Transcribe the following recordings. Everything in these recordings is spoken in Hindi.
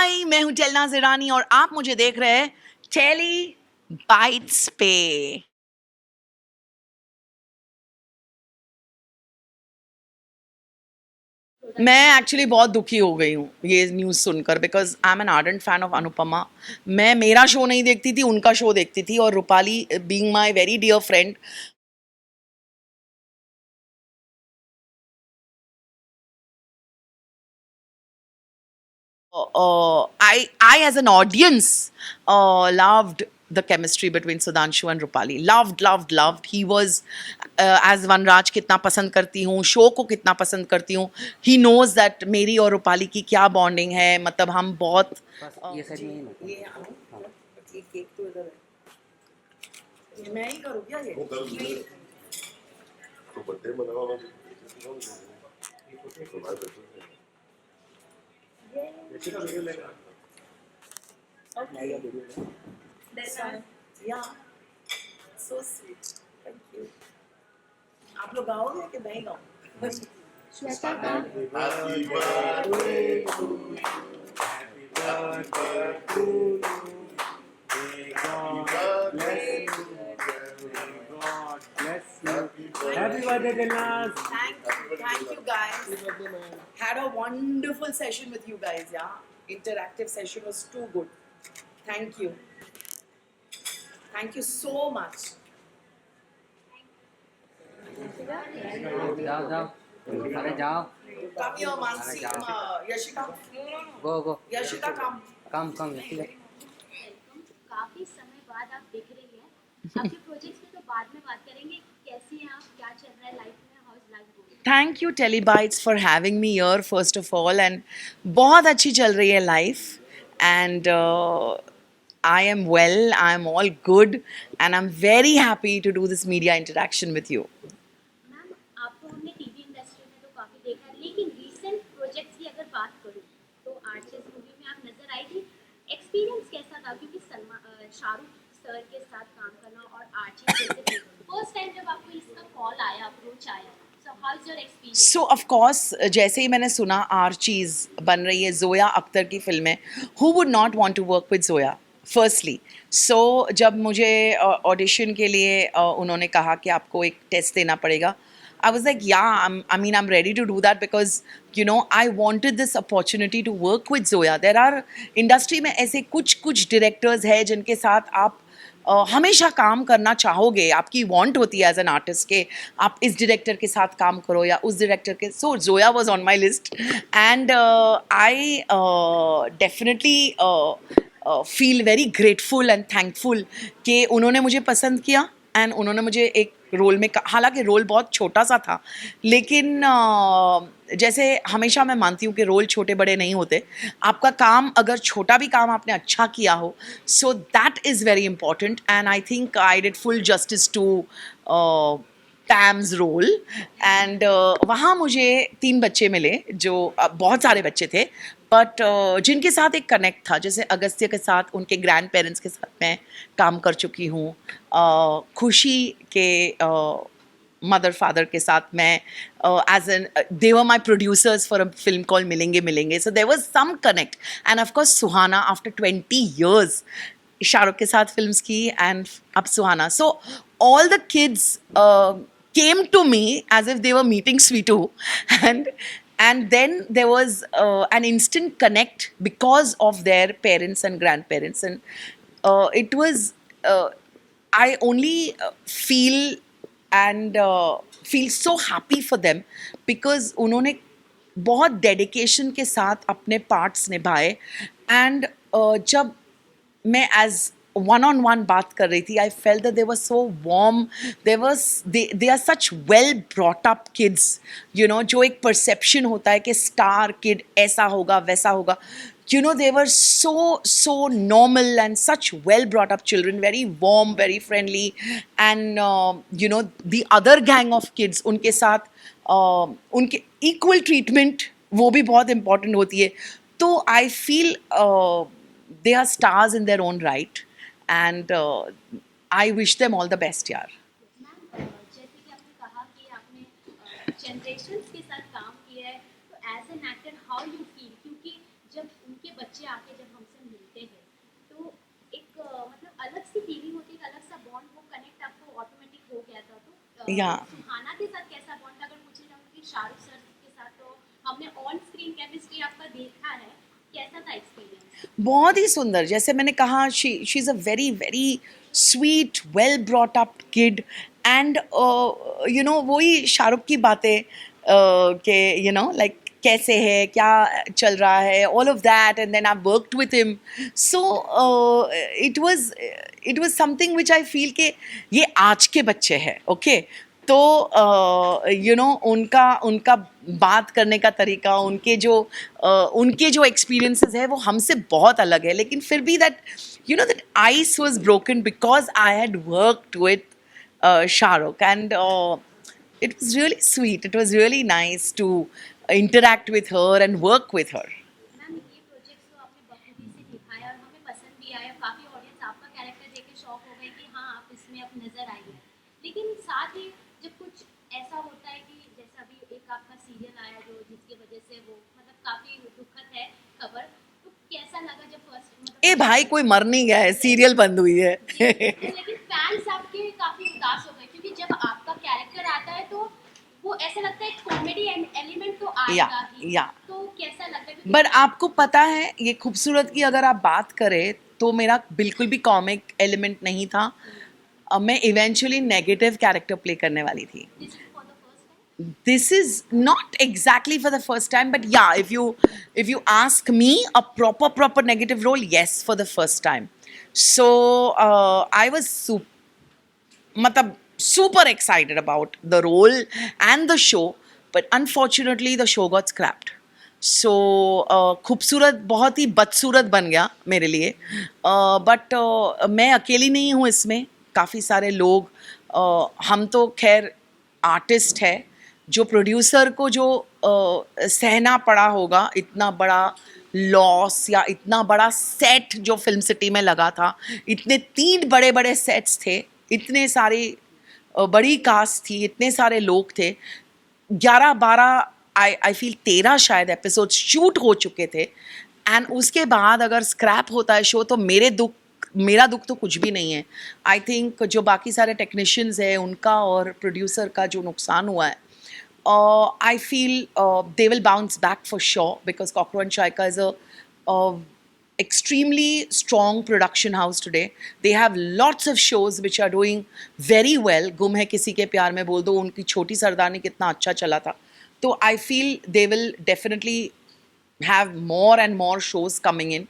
हाय, मैं हूं टेलना ज़िरानी और आप मुझे देख रहे हैं टेली बाइट्स पे। मैं एक्चुअली बहुत दुखी हो गई हूँ ये न्यूज़ सुनकर, because I am an ardent fan of Anupama. मैं मेरा शो नहीं देखती थी, उनका शो देखती थी, और Rupali being my very dear friend, I as an audience loved the chemistry between Sudhanshu and Rupali. Loved. He was as Vanraj कितना पसंद करती हूँ, शो को कितना पसंद करती हूँ. He knows that मेरी और रूपाली की क्या बॉन्डिंग है. मतलब हम बहुत ये साइड में ही ना। ये केक तो इधर है, ये मैं ही करूँ क्या ये? तो बर्थडे मनाओ ना। Okay. That's all. Yeah. So sweet. Thank you. आप लोग गाओगे कि मैं ही गाऊँ? श्वेता का Happy birthday to you. Happy birthday to you. May God bless you. May God bless you. Happy birthday, Dilnaz. Thank you guys. Had a wonderful session with you guys. Yeah, interactive session was too good. Thank you. Thank you so much. जाओ अरे जाओ Come here, Mansi. Yashika. Go Yashika, come. कम काफी समय बाद आप दिख रही हैं। आपके प्रोजेक्ट्स में तो बाद में बात करेंगे। कैसी हैं आप, क्या चल रहा है लाइफ में, how is life going? Thank you Telebytes for having me here first of all, and बहुत अच्छी चल रही है life, and I am well, I am all good, and I'm very happy to do this media interaction with you. Ma'am, आपको हमने टीवी इंडस्ट्री में तो काफी देखा है, लेकिन रीसेंट प्रोजेक्ट्स की अगर बात करूं तो आर्चेस मूवी में आप नजर आई थी। एक्सपीरियंस कैसा था? क्योंकि शाहरुख सर के साथ काम करना और आर्चेस जैसे फर्स्ट टाइम जब आपको इसका कॉल आया, अप्रोच आया, so how is your experience? So of course जैसे ही मैंने सुना आर्चीज बन रही है जोया अख्तर की फिल्म में, who would not want to work with Zoya firstly. So जब मुझे ऑडिशन के लिए उन्होंने कहा कि आपको एक टेस्ट देना पड़ेगा, I was like, yeah, I'm ready to do that because, you know, I wanted this opportunity to work with Zoya. There are industry में ऐसे कुछ directors हैं जिनके साथ आप हमेशा काम करना चाहोगे, आपकी वांट होती है एज एन आर्टिस्ट के आप इस डायरेक्टर के साथ काम करो या उस डायरेक्टर के. So Zoya was on my list, and I definitely feel very grateful and thankful कि उन्होंने मुझे पसंद किया एंड उन्होंने मुझे एक रोल में, हालांकि रोल बहुत छोटा सा था, लेकिन जैसे हमेशा मैं मानती हूँ कि रोल छोटे बड़े नहीं होते. आपका काम, अगर छोटा भी काम आपने अच्छा किया हो, so that is very important, and I think I did full justice to Pam's role. And वहाँ मुझे 3 बच्चे मिले जो बहुत सारे बच्चे थे, बट जिनके साथ एक कनेक्ट था. जैसे अगस्त्य के साथ, उनके ग्रैंड पेरेंट्स के साथ मैं काम कर चुकी हूँ. खुशी के मदर फादर के साथ मैं as an, they were my producers for a film call मिलेंगे मिलेंगे, so there was some connect. And of course Suhana, after 20 years Shahrukh के साथ फिल्म्स की, एंड अब सुहाना. सो all the kids came to me as if they were meeting Sweetu, and then there was an instant connect because of their parents and grandparents, and it was I only feel and feel so happy for them because उन्होंने बहुत डेडिकेशन के साथ अपने पार्ट्स निभाए. एंड जब मैं एज वन ऑन वन बात कर रही थी, I felt that they were so warm, they are such well brought up kids. You know, जो एक परसेप्शन होता है कि स्टार किड ऐसा होगा वैसा होगा, you know, they were so normal and such well brought up children, very warm, very friendly, and you know, the other gang of kids, उनके साथ उनके equal treatment वो भी बहुत important होती है. तो I feel they are stars in their own right, and I wish them all the best, यार. मैम, जैसे कि आपने कहा कि आपने जनरेशंस के साथ काम किया है, तो as an actor how you feel? क्योंकि जब उनके बच्चे आके जब हमसे मिलते हैं तो एक मतलब अलग सी फीलिंग होती है, एक अलग सा बॉन्ड, वो कनेक्ट आपको ऑटोमेटिक हो गया था। तो Yeah. सुहाना के साथ कैसा बॉन्ड, अगर पूछे जाऊँ कि शाहरुख सर के साथ तो हमने ऑन स्क्रीन केमिस्ट्री आपका देखा है, कैसा था एक्सपीरियंस? बहुत ही सुंदर, जैसे मैंने कहा, she is a very very sweet well brought up kid, and you know वही शाहरुख की बातें के यू नो लाइक कैसे है, क्या चल रहा है, all of that, and then I worked with him, so it was something which I feel के ये आज के बच्चे हैं, ओके। तो यू नो उनका उनका बात करने का तरीका, उनके जो एक्सपीरियंसेस है वो हमसे बहुत अलग है, लेकिन फिर भी that you know that ice was broken because I had worked with Shahrukh, and it was really sweet, it was really nice to interact with her and work with her. Ma'am ये प्रोजेक्ट तो आपने बखूबी से निभाया और हमें पसंद भी आया, काफ़ी ऑडियंस आपका कैरेक्टर देख के शॉक हो गई कि हाँ आप इसमें अब नज़र आई है। लेकिन साथ ही जब कुछ ऐसा होता है कि जैसा अभी एक आपका सीरियल आया जो जिसकी वजह से वो मतलब काफ़ी दुखद है खबर, तो कैसा लगा जब फर्स्ट मतलब ए भाई, कोई मर नहीं गया है, सीरियल बंद हुई है. लेकिन फैंस आपके काफ़ी उदास हो गए क्योंकि जब आपका कैरेक्टर आता है तो वो ऐसा लगता है कॉमेडी एलिमेंट तो आएगा ही, या तो कैसा लगता है? क्योंकि बट आपको पता है, ये खूबसूरत की अगर आप बात करें तो मेरा बिल्कुल भी कॉमिक एलिमेंट नहीं था. मैं इवेंचुअली नेगेटिव कैरेक्टर प्ले करने वाली थी. this is for the first time. This is not exactly for the first time, but yeah, if you ask me, a proper negative role, yes, for the first time. So I was matlab super excited about the role and the show, but unfortunately the show got scrapped. So खूबसूरत बहुत ही बदसूरत बन गया मेरे लिए, बट मैं अकेली नहीं हूँ इसमें, काफ़ी सारे लोग, हम तो खैर आर्टिस्ट है, जो प्रोड्यूसर को जो सहना पड़ा होगा इतना बड़ा लॉस या इतना बड़ा सेट जो फिल्म सिटी में लगा था, इतने 3 बड़े बड़े सेट्स थे, इतने सारी बड़ी कास्ट थी, इतने सारे लोग थे, 11-12 आई फील 13 शायद एपिसोड शूट हो चुके थे, एंड उसके बाद अगर स्क्रैप होता है शो तो मेरा दुख तो कुछ भी नहीं है. आई थिंक जो बाकी सारे टेक्नीशियंस हैं उनका और प्रोड्यूसर का जो नुकसान हुआ है, I feel they will bounce back for sure, because Cockroach and Shaika is a extremely strong production house today. They have lots of shows which are doing very well. गुम है किसी के प्यार में बोल दो, उनकी छोटी सरदारनी कितना अच्छा चला था. तो I feel they will definitely have more and more shows coming in,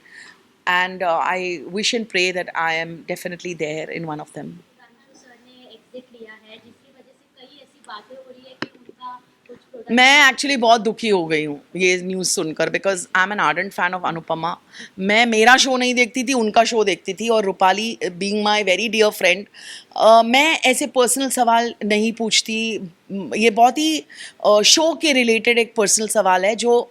and I wish and pray that I am definitely there in one of them. Pranshu sir ने एग्जिट लिया है जिसकी वजह से कई ऐसी बातें हो रही है कि उनका कुछ प्रोडक्ट मैं एक्चुअली बहुत दुखी हो गई हूँ ये न्यूज़ सुनकर, because I am an ardent fan of Anupama. मैं मेरा शो नहीं देखती थी, उनका शो देखती थी, और Rupali being my very dear friend, मैं ऐसे पर्सनल सवाल नहीं पूछती. ये बहुत ही शो के रिलेटेड एक पर्सनल सवाल है जो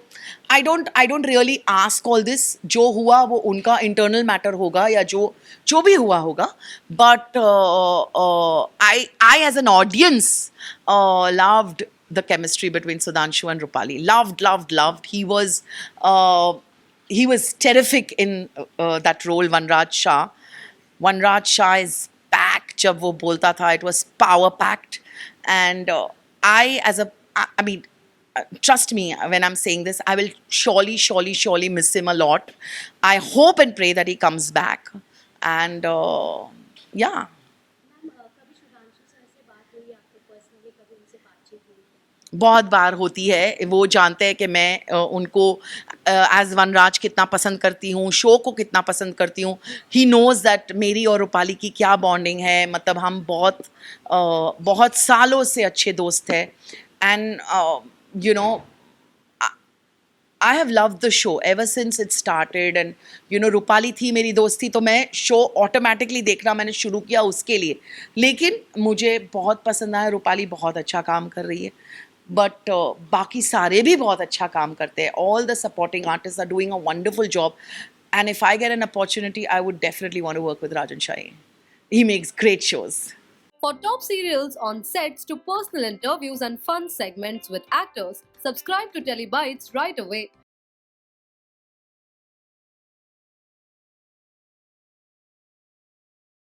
I don't really ask all this. जो हुआ वो उनका इंटरनल मैटर होगा, या जो भी हुआ होगा, but I as an audience loved the chemistry between Sudhanshu and Rupali. Loved. He was terrific in that role. Vanraj Shah is back. जब वो बोलता था, it was power packed, and I mean, trust me when I'm saying this, I will surely miss him a lot. I hope and pray that he comes back, and yeah. Ma'am कभी सुधांशु सर से बात हुई आपको पर्सनली, कभी उनसे बातचीत हुई? बहुत बार होती है. वो जानते हैं कि मैं उनको एज वनराज कितना पसंद करती हूँ, शो को कितना पसंद करती हूँ. ही नोज़ दैट मेरी और रूपाली की क्या बॉन्डिंग है, मतलब हम बहुत सालों से अच्छे दोस्त हैं. And you know I have loved the show ever since it started, and you know Rupali थी मेरी दोस्त थी, तो मैं शो ऑटोमेटिकली देखना मैंने शुरू किया उसके लिए. लेकिन मुझे बहुत पसंद आया, रूपाली बहुत अच्छा काम कर रही है, बट बाकी सारे भी बहुत अच्छा काम करते हैं. All the supporting artist are doing a wonderful job, and if I get an opportunity I would definitely want to work with Rajan Shahi. He makes great shows. For top serials on sets to personal interviews and fun segments with actors, subscribe to Telebytes right away.